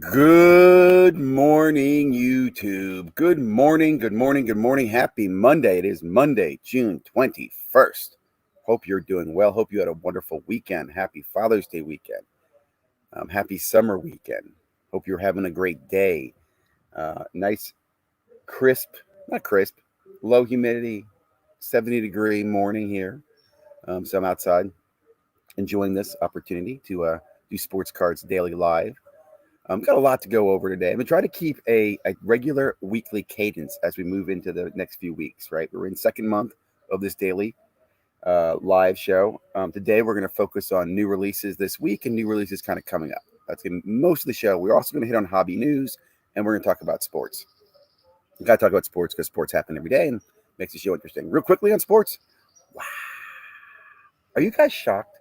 Good morning, YouTube. Good morning, good morning, good morning. Happy Monday. It is Monday, June 21st. Hope you're doing well. Hope you had a wonderful weekend. Happy Father's Day weekend. Happy summer weekend. Hope you're having a great day. Nice, crisp, not crisp, low humidity, 70-degree morning here. So I'm outside enjoying this opportunity to do Sports Cards Daily Live. Got a lot to go over today. I'm going to try to keep a regular weekly cadence as we move into the next few weeks, right? We're in second month of this daily live show. Today, we're going to focus on new releases this week and new releases kind of coming up. That's going to be most of the show. We're also going to hit on hobby news, and we're going to talk about sports. We got to talk about sports because sports happen every day and makes the show interesting. Real quickly on sports. Wow. Are you guys shocked?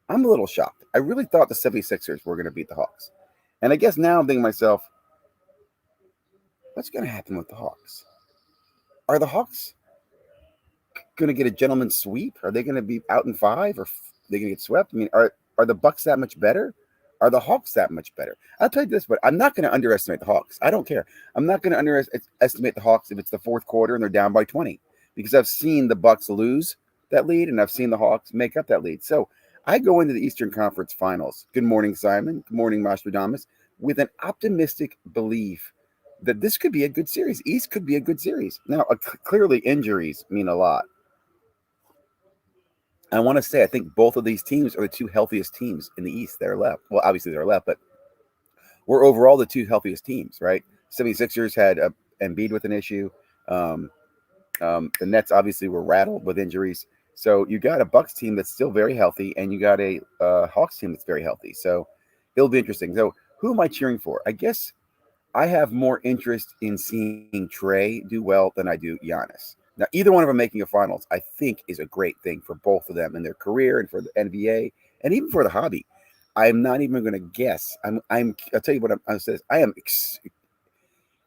I'm a little shocked. I really thought the 76ers were going to beat the Hawks. And I guess now I'm thinking to myself, what's going to happen with the Hawks? Are the Hawks going to get a gentleman's sweep? Are they going to be out in five, or are they going to get swept? I mean, are the Bucks that much better? Are the Hawks that much better? I'll tell you this, but I'm not going to underestimate the Hawks. I don't care. I'm not going to underestimate the Hawks if it's the fourth quarter and they're down by 20, because I've seen the Bucks lose that lead and I've seen the Hawks make up that lead. So I go into the Eastern Conference Finals. Good morning, Simon. Good morning, Nostradamus, with an optimistic belief that this could be a good series. East could be a good series. Now, clearly injuries mean a lot. I want to say I think both of these teams are the two healthiest teams in the East that are left. Well, obviously they're left, but we're overall the two healthiest teams, right? 76ers had Embiid with an issue. The Nets obviously were rattled with injuries. So you got a Bucks team that's still very healthy, and you got a Hawks team that's very healthy. So it'll be interesting. So who am I cheering for? I guess I have more interest in seeing Trey do well than I do Giannis. Now, either one of them making a finals, I think, is a great thing for both of them in their career and for the NBA and even for the hobby. I'm not even going to guess. I'll tell you what I'm saying. I am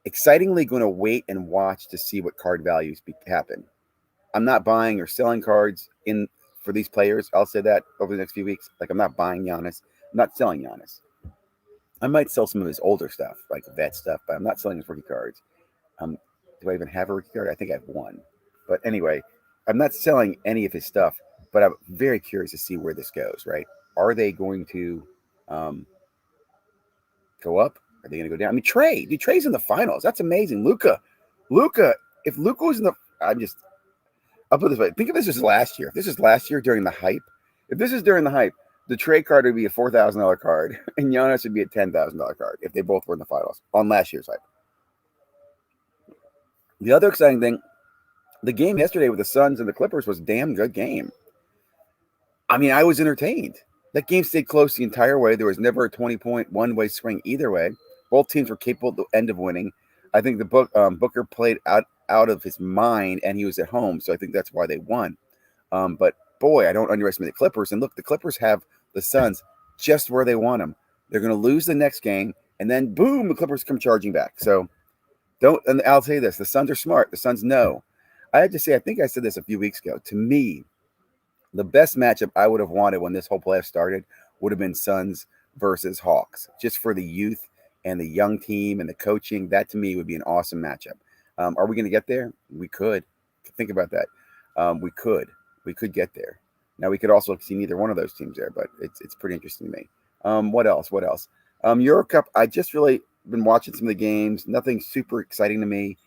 excitingly going to wait and watch to see what card values happen. I'm not buying or selling cards in for these players. I'll say that over the next few weeks. Like, I'm not buying Giannis. I'm not selling Giannis. I might sell some of his older stuff, like vet stuff, but I'm not selling his rookie cards. Do I even have a rookie card? I think I have one. But anyway, I'm not selling any of his stuff, but I'm very curious to see where this goes, right? Are they going to go up? Are they going to go down? I mean, Trey's in the finals. That's amazing. Luka, if Luka was in the, I'll put it this way. Think of this as last year. If this is last year during the hype, if this is during the hype, the Trey card would be a $4,000 card, and Giannis would be a $10,000 card if they both were in the finals on last year's hype. The other exciting thing, the game yesterday with the Suns and the Clippers was a damn good game. I mean, I was entertained. That game stayed close the entire way. There was never a 20-point one-way swing either way. Both teams were capable at the end of winning. I think the Booker played out of his mind, and he was at home, so I think that's why they won. But boy, I don't underestimate the Clippers. And look, the Clippers have the Suns just where they want them. They're going to lose the next game, and then boom, the Clippers come charging back. So and I'll tell you this, the Suns are smart. The Suns know. I have to say, I think I said this a few weeks ago. To me, the best matchup I would have wanted when this whole playoff started would have been Suns versus Hawks, just for the youth and the young team and the coaching. That to me would be an awesome matchup. Are we going to get there? We could. Think about that. We could get there. Now, we could also see neither one of those teams there, but it's pretty interesting to me. What else? Euro Cup, I just really been watching some of the games. Nothing super exciting to me.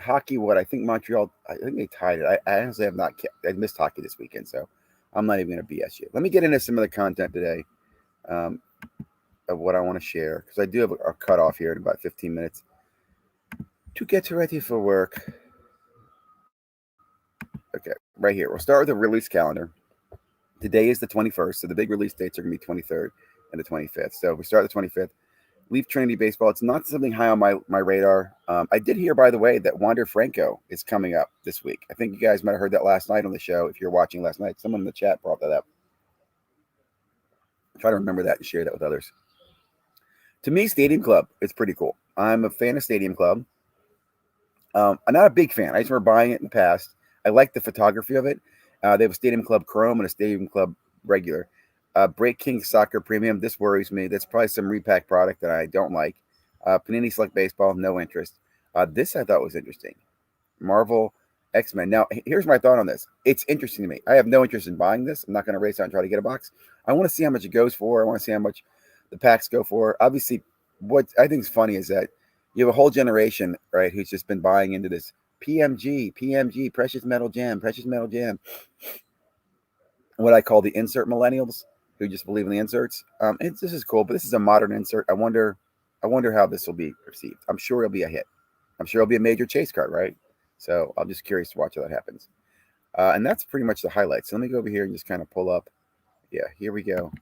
Hockey, I think Montreal, I think they tied it. I honestly have not I missed hockey this weekend, so I'm not even going to BS you. Let me get into some of the content today of what I want to share, because I do have a cutoff here in about 15 minutes to get ready for work. Okay, right here. We'll start with the release calendar. Today is the 21st, so the big release dates are going to be 23rd and the 25th. So we start the 25th. Leaf Trinity Baseball. It's not something high on my radar. I did hear, by the way, that Wander Franco is coming up this week. I think you guys might have heard that last night on the show. If you're watching last night, someone in the chat brought that up. Try to remember that and share that with others. To me, Stadium Club is pretty cool. I'm a fan of Stadium Club. I'm not a big fan. I just remember buying it in the past. I like the photography of it. They have a Stadium Club Chrome and a Stadium Club regular. Break King Soccer Premium. This worries me. That's probably some repack product that I don't like. Panini Select Baseball, no interest. This I thought was interesting. Marvel X-Men. Now, here's my thought on this. It's interesting to me. I have no interest in buying this. I'm not going to race out and try to get a box. I want to see how much it goes for. I want to see how much the packs go for. Obviously, what I think is funny is that you have a whole generation, right, who's just been buying into this PMG, Precious Metal Gem. What I call the insert millennials who just believe in the inserts. This is cool, but this is a modern insert. I wonder how this will be received. I'm sure it'll be a hit. I'm sure it'll be a major chase card, right? So I'm just curious to watch how that happens. And that's pretty much the highlights. So let me go over here and just kind of pull up. Yeah, here we go.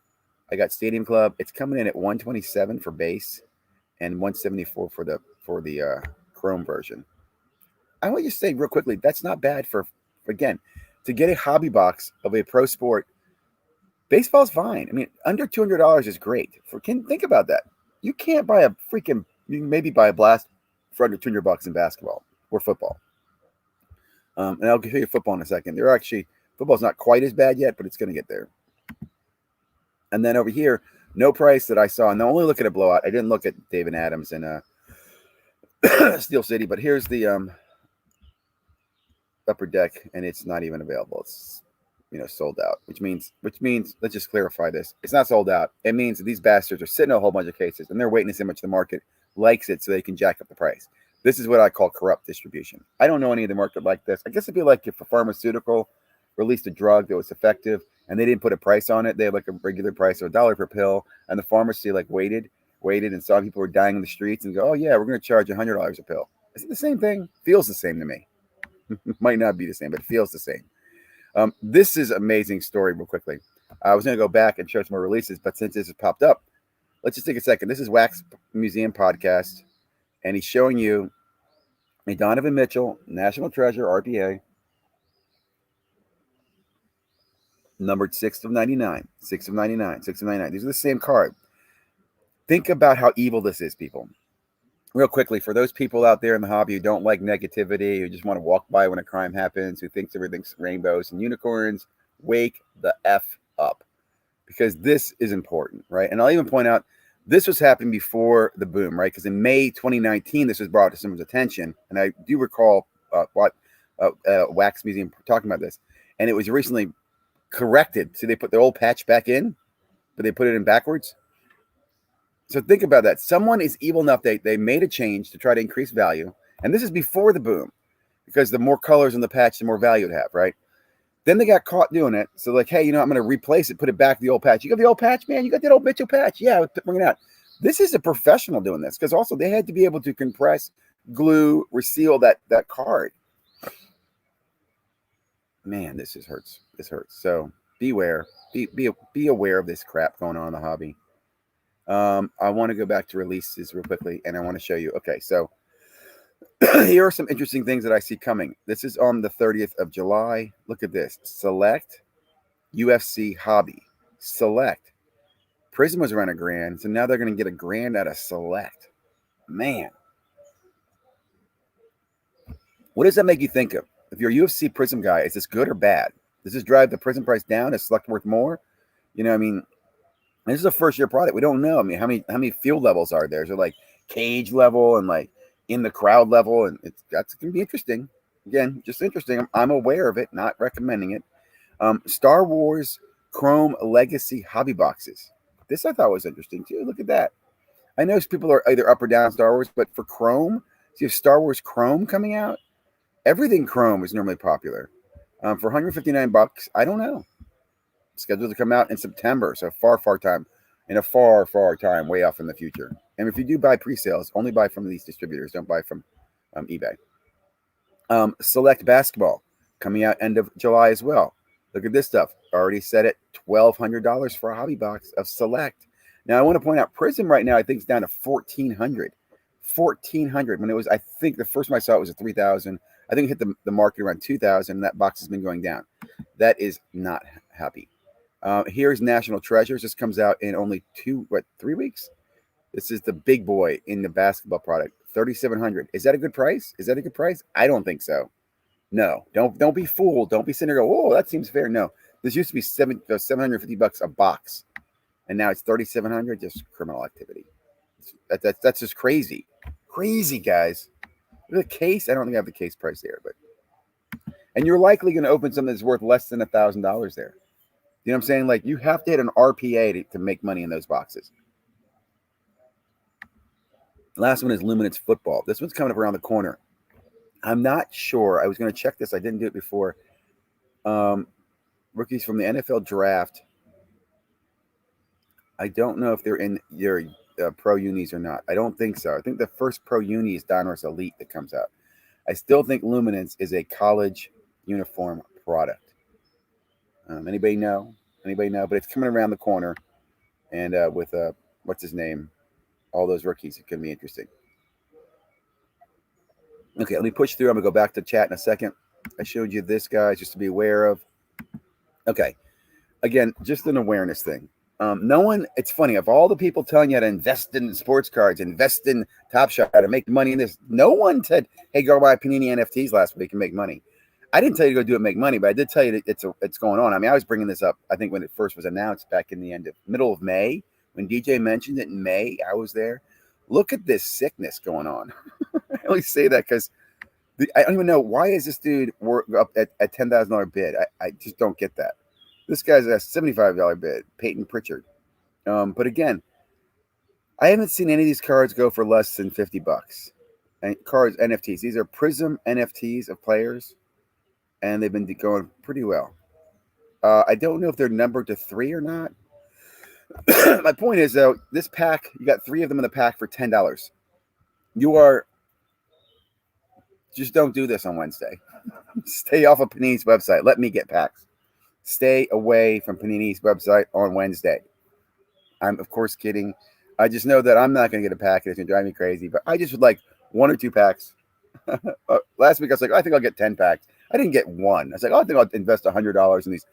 I got Stadium Club. It's coming in at 127 for base and 174 for the Chrome version. I want to just say real quickly, that's not bad for again, to get a hobby box of a pro sport. Baseball's fine. I mean, under $200 is great. Think about that. You can't buy you can maybe buy a blast for under $200 in basketball or football. And I'll give you football in a second. Football's not quite as bad yet, but it's going to get there. And then over here, no price that I saw. And I only look at a blowout. I didn't look at David Adams and Steel City, but here's the Upper Deck, and it's not even available. It's sold out, which means let's just clarify this. It's not sold out. It means that these bastards are sitting in a whole bunch of cases and they're waiting to see how much the market likes it so they can jack up the price. This is what I call corrupt distribution. I don't know any of the market like this. I guess it'd be like if a pharmaceutical released a drug that was effective and they didn't put a price on it. They had like a regular price of $1 per pill, and the pharmacy waited and saw people were dying in the streets and go, oh yeah, we're going to charge $100 a pill. Is it the same thing? Feels the same to me. Might not be the same, but it feels the same. This is an amazing story real quickly. I was going to go back and show some more releases, but since this has popped up, let's just take a second. This is Wax Museum Podcast, and he's showing you a Donovan Mitchell, National Treasure, RPA, numbered 6 of 99. These are the same card. Think about how evil this is, people. Real quickly, for those people out there in the hobby who don't like negativity, who just want to walk by when a crime happens, who thinks everything's rainbows and unicorns, wake the F up. Because this is important, right? And I'll even point out, this was happening before the boom, right? Because in May 2019, this was brought to someone's attention. And I do recall Wax Museum talking about this. And it was recently corrected. So they put the old patch back in, but they put it in backwards. So think about that. Someone is evil enough, they made a change to try to increase value. And this is before the boom, because the more colors on the patch, the more value it have, right? Then they got caught doing it. So like, hey, I'm going to replace it, put it back to the old patch. You got the old patch, man? You got that old Mitchell patch? Yeah, bring it out. This is a professional doing this, because also they had to be able to compress, glue, reseal that card. Man, this hurts. This hurts. So beware. Be aware of this crap going on in the hobby. I want to go back to releases real quickly, and I want to show you. Okay, so here are some interesting things that I see coming. This is on the 30th of July. Look at this. Select UFC Hobby. Select. Prism was around $1,000, so now they're going to get $1,000 out of Select. Man. What does that make you think of? If you're a UFC Prism guy, is this good or bad? Does this drive the Prism price down? Is Select worth more? This is a first-year product. We don't know. How many field levels are there? Is there like cage level and like in the crowd level? And that's going to be interesting. Again, just interesting. I'm aware of it, not recommending it. Star Wars Chrome Legacy Hobby Boxes. This I thought was interesting too. Look at that. I know people are either up or down Star Wars, but for Chrome, so you have Star Wars Chrome coming out. Everything Chrome is normally popular. For $159, I don't know. Scheduled to come out in September, so far time, way off in the future. And if you do buy pre-sales, only buy from these distributors. Don't buy from eBay. Select Basketball coming out end of July as well. Look at this stuff. Already set at $1,200 for a hobby box of Select. Now I want to point out Prism right now I think is down to $1,400. $1,400 when it was, I think the first time I saw it was at $3,000. I think it hit the market around $2,000, and that box has been going down. That is not happy. Here's National Treasures. This comes out in only 3 weeks? This is the big boy in the basketball product, $3,700. Is that a good price? I don't think so. No, don't be fooled. Don't be sitting there and go, oh, that seems fair. No, this used to be $750 a box. and now it's 3,700. Just criminal activity. That's just crazy, crazy, guys. The case, I don't think I have the case price there, but and you're likely going to open something that's worth less than $1,000 there. You know what I'm saying? Like you have to hit an RPA to make money in those boxes. Last one is Luminance Football. This one's coming up around the corner. I'm not sure. I was going to check this. I didn't do it before. Rookies from the NFL draft. I don't know if they're in your pro unis or not. I don't think so. I think the first pro uni is Donruss Elite that comes out. I still think Luminance is a college uniform product. Anybody know? Anybody know? But it's coming around the corner, and with what's his name? All those rookies, it could be interesting. Okay, let me push through. I'm gonna go back to chat in a second. I showed you this, guys, just to be aware of. Okay, again, just an awareness thing. No one, it's funny, of all the people telling you how to invest in sports cards, invest in Top Shot, to make money in this, no one said, hey, go buy Panini NFTs last week and make money. I didn't tell you to go do it and make money, but I did tell you that it's going on. I mean, I was bringing this up, I think, when it first was announced back in the middle of May. When DJ mentioned it in May, I was there. Look at this sickness going on. I only say that because I don't even know, why is this dude up at $10,000 bid? I just don't get that. This guy's a $75 bid, Peyton Pritchard. But again, I haven't seen any of these cards go for less than $50. And cards, NFTs. These are Prism NFTs of players, and they've been going pretty well. I don't know if they're numbered to 3 or not. My point is, though, this pack, you got 3 of them in the pack for $10. Just don't do this on Wednesday. Stay off of Panini's website. Let me get packs. Stay away from Panini's website on Wednesday. I'm, of course, kidding. I just know that I'm not going to get a pack. It's going to drive me crazy. But I just would like 1 or 2 packs. Last week, I was like, I think I'll get 10 packs. I didn't get 1. I was like, I think I'll invest $100 in these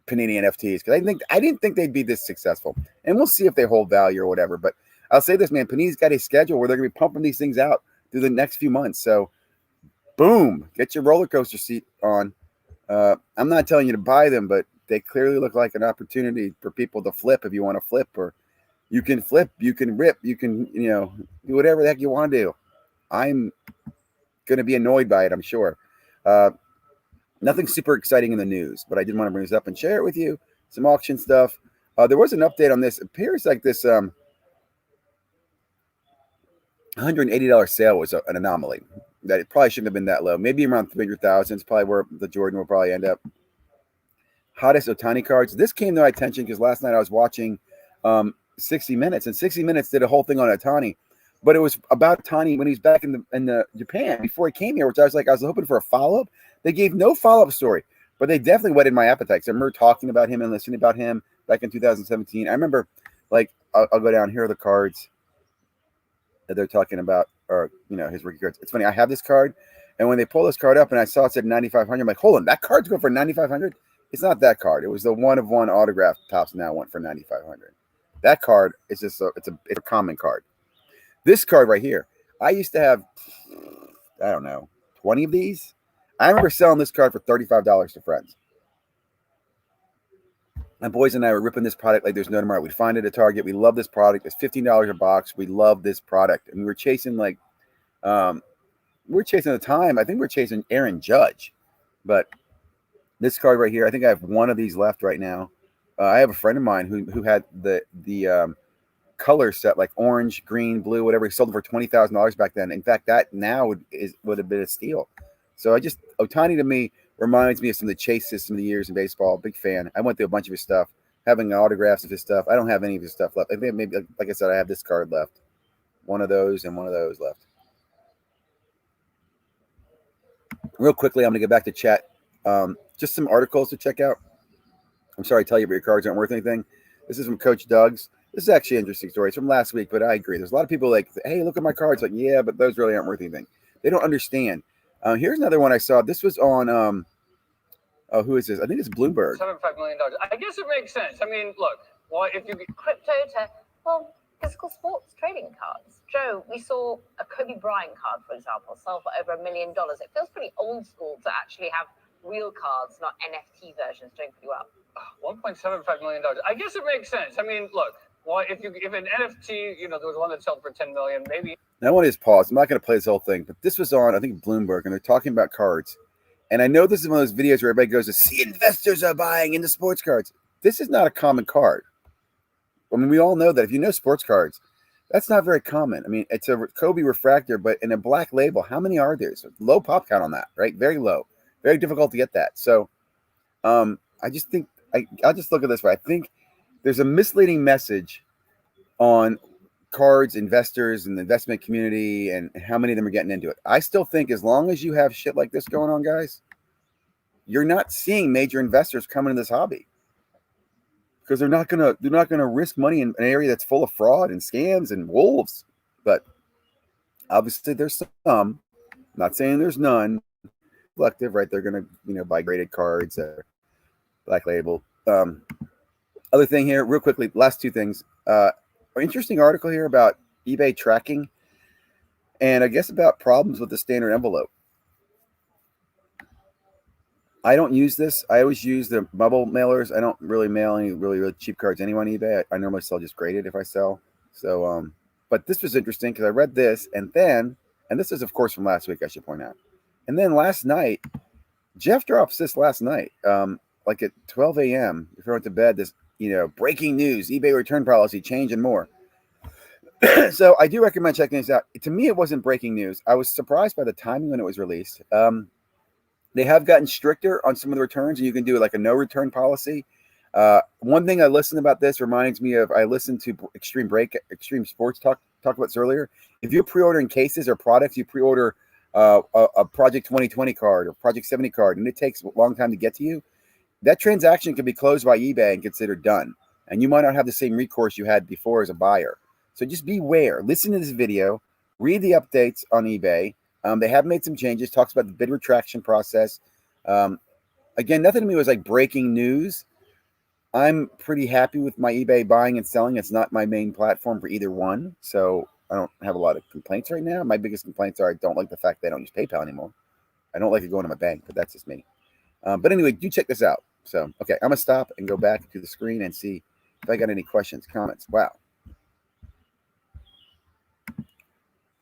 Panini NFTs because I didn't think they'd be this successful. And we'll see if they hold value or whatever. But I'll say this, man. Panini's got a schedule where they're going to be pumping these things out through the next few months. So, boom, get your roller coaster seat on. I'm not telling you to buy them, but they clearly look like an opportunity for people to flip if you want to flip, or you can flip, you can rip, you can, do whatever the heck you want to do. I'm going to be annoyed by it, I'm sure. Nothing super exciting in the news, but I did want to bring this up and share it with you. Some auction stuff. There was an update on this. It appears like this $180 sale was an anomaly. That it probably shouldn't have been that low. Maybe around 300,000 is probably where the Jordan will probably end up. Hottest Ohtani cards. This came to my attention because last night I was watching 60 Minutes, and 60 Minutes did a whole thing on Ohtani, but it was about Ohtani when he was back in the Japan before he came here, which I was hoping for a follow-up. They gave no follow-up story, but they definitely whetted my appetite. I remember talking about him and listening about him back in 2017. I remember, like, I'll go down here are the cards that they're talking about, or his rookie cards. It's funny. I have this card, and when they pull this card up, and I saw it said 9,500, I'm like, hold on, that card's going for 9,500. It's not that card. It was the 1-of-1 autograph Topps now went for 9,500. That card is just it's a common card. This card right here, I used to have, I don't know, 20 of these. I remember selling this card for $35 to friends. My boys and I were ripping this product like there's no tomorrow. We'd find it at Target. We love this product. It's $15 a box. We love this product. And we were chasing at the time, I think we were chasing Aaron Judge. But this card right here, I think I have 1 of these left right now. I have a friend of mine who had the color set, like orange, green, blue, whatever. He sold them for $20,000 back then. In fact, that now would have been a steal. So Ohtani to me reminds me of some of the chase system of the years in baseball. Big fan. I went through a bunch of his stuff, having autographs of his stuff. I don't have any of his stuff left. I think maybe, like I said, I have this card left. 1 of those and 1 of those left. Real quickly, I'm going to get back to chat. Just some articles to check out. I'm sorry to tell you, but your cards aren't worth anything. This is from Coach Doug's. This is actually an interesting story. It's from last week, but I agree. There's a lot of people like, hey, look at my cards. Like, yeah, but those really aren't worth anything. They don't understand. Here's another one I saw. This was on, who is this? I think it's Bloomberg. $75 million. I guess it makes sense. I mean, look, if you get crypto to, physical sports trading cards. Joe, we saw a Kobe Bryant card, for example, sell for over $1 million. It feels pretty old school to actually have real cards, not NFT versions, doing pretty well. $1.75 million. I guess it makes sense. I mean, look, well, if an NFT, there was one that sold for 10 million, maybe. Now, I want to just pause. I'm not going to play this whole thing, but this was on, I think, Bloomberg, and they're talking about cards. And I know this is one of those videos where everybody goes to see investors are buying into sports cards. This is not a common card. I mean, we all know that if you know sports cards, that's not very common. I mean, it's a Kobe refractor, but in a black label, how many are there? So low pop count on that, right? Very low. Very difficult to get that. So I just think, I'll just look at this way. I think there's a misleading message on cards, investors, and the investment community, and how many of them are getting into it. I still think as long as you have shit like this going on, guys, you're not seeing major investors come into this hobby because they're not gonna risk money in an area that's full of fraud and scams and wolves. But obviously, there's some. I'm not saying there's none. Collective, right? They're gonna buy graded cards, black label. Other thing here, real quickly, last two things. Interesting article here about eBay tracking, and I guess about problems with the standard envelope. I don't use this. I always use the bubble mailers. I don't really mail any really cheap cards anyway on eBay. I normally sell just graded if I sell. So, but this was interesting because I read this, and this is of course from last week, I should point out. And then last night, Jeff drops this last night, like at 12 a.m. If you went to bed, this breaking news: eBay return policy change and more. So I do recommend checking this out. To me, it wasn't breaking news. I was surprised by the timing when it was released. They have gotten stricter on some of the returns, and you can do like a no return policy. One thing I listened about this reminds me of I listened to Extreme Sports talk about this earlier. If you're pre-ordering cases or products, you pre-order a Project 2020 card or Project 70 card, and it takes a long time to get to you. That transaction can be closed by eBay and considered done, and you might not have the same recourse you had before as a buyer. So just beware. Listen to this video. Read the updates on eBay. They have made some changes. Talks about the bid retraction process. Again, nothing to me was like breaking news. I'm pretty happy with my eBay buying and selling. It's not my main platform for either one, so I don't have a lot of complaints right now. My biggest complaints are I don't like the fact they don't use PayPal anymore. I don't like it going to my bank, but that's just me. But anyway, do check this out. So, okay, I'm going to stop and go back to the screen and see if I got any questions, comments. Wow.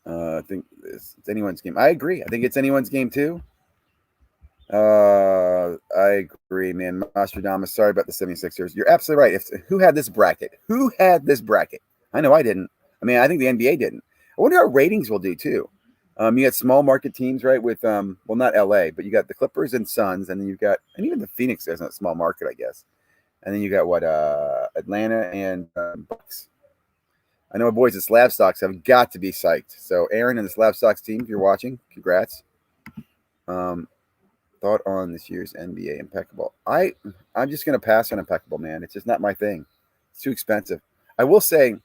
I think it's anyone's game. I agree. I think it's anyone's game too. I agree, man. Nostradamus, sorry about the 76ers. You're absolutely right. Who had this bracket? Who had this bracket? I know I didn't. I mean, I think the NBA didn't. I wonder how ratings will do too. You got small market teams, right? With well, not LA, but you got the Clippers and Suns, and then you've got, and even the Phoenix isn't a small market, I guess. And then you got what Atlanta and Bucks. I know my boys at Slab Stocks have got to be psyched. So Aaron and the Slab Stocks team, if you're watching, congrats. Thought on this year's NBA impeccable. I'm just gonna pass on impeccable, man. It's just not my thing. It's too expensive. I will say,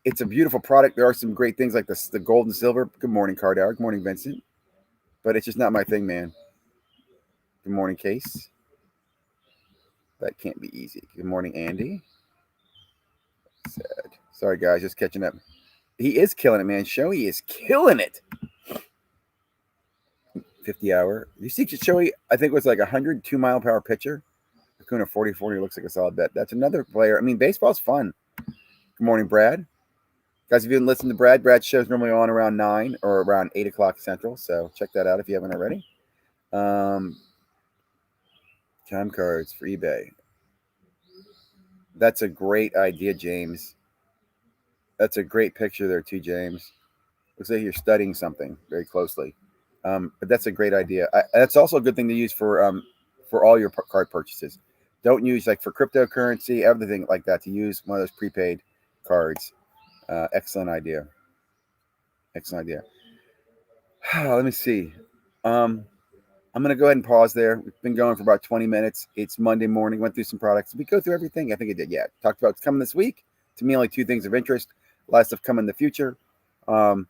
it's a beautiful product. There are some great things like the gold and silver. Good morning, Card Hour. Good morning, Vincent. But it's just not my thing, man. Good morning, Case. That can't be easy. Good morning, Andy. Sad. Sorry, guys, just catching up. He is killing it, man. Shoei is killing it. 50 hour. You see Shoei, I think it was like 102 mile per hour pitcher. Acuna 40-40 looks like a solid bet. That's another player. I mean, baseball's fun. Good morning, Brad. Guys, if you didn't listen to Brad's show's normally on around 9 or around 8 o'clock Central. So check that out if you haven't already. Time cards for eBay. That's a great idea, James. That's a great picture there, too, James. Looks like you're studying something very closely. But that's a great idea. That's also a good thing to use for all your card purchases. Don't use like for cryptocurrency, everything like that, to use one of those prepaid cards. Excellent idea. Excellent idea. Let me see. I'm going to go ahead and pause there. We've been going for about 20 minutes. It's Monday morning. Went through some products. Did we go through everything? I think it did. Yeah. Talked about what's coming this week. To me, only two things of interest. A lot of stuff coming in the future. Talked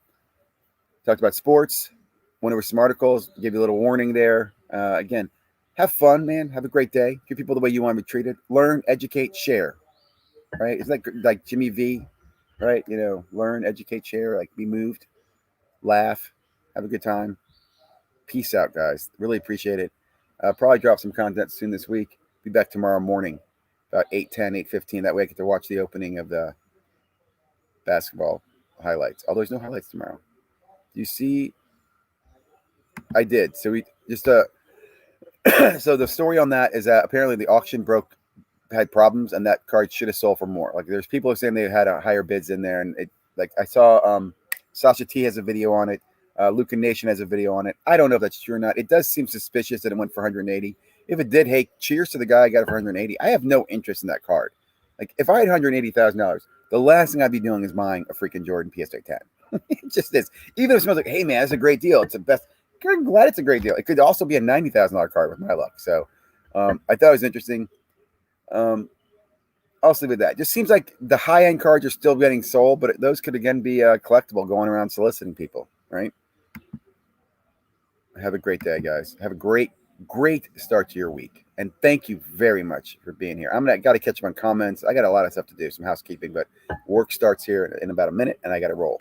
about sports. Went over some articles. Give you a little warning there. Again, have fun, man. Have a great day. Treat people the way you want to be treated. Learn, educate, share. Right? It's like Jimmy V. Right? Learn, educate, share. Like be moved. Laugh. Have a good time. Peace out, guys. Really appreciate it. Probably drop some content soon this week. Be back tomorrow morning, about 8:10, 8:15. That way I get to watch the opening of the basketball highlights. Although there's no highlights tomorrow. Do you see? I did. So we just so the story on that is that apparently the auction had problems, and that card should have sold for more. Like there's people who are saying they had a higher bids in there, and it like I saw Sasha T has a video on it. Luca Nation has a video on it. I don't know if that's true or not. It does seem suspicious that it went for 180. If it did, hey, cheers to the guy I got it for 180. I have no interest in that card. Like if I had $180,000, the last thing I'd be doing is buying a freaking Jordan PSA 10. It just is. Even if it smells like, hey man, it's a great deal. It's the best. I'm glad it's a great deal. It could also be a $90,000 card with my luck. So I thought it was interesting. I'll leave it at that. Just seems like the high end cards are still getting sold, but those could again be collectible, going around soliciting people, right? Have a great day, guys. Have a great start to your week, and thank you very much for being here. Got to catch up on comments. I got a lot of stuff to do, some housekeeping, but work starts here in about a minute, and I got to roll.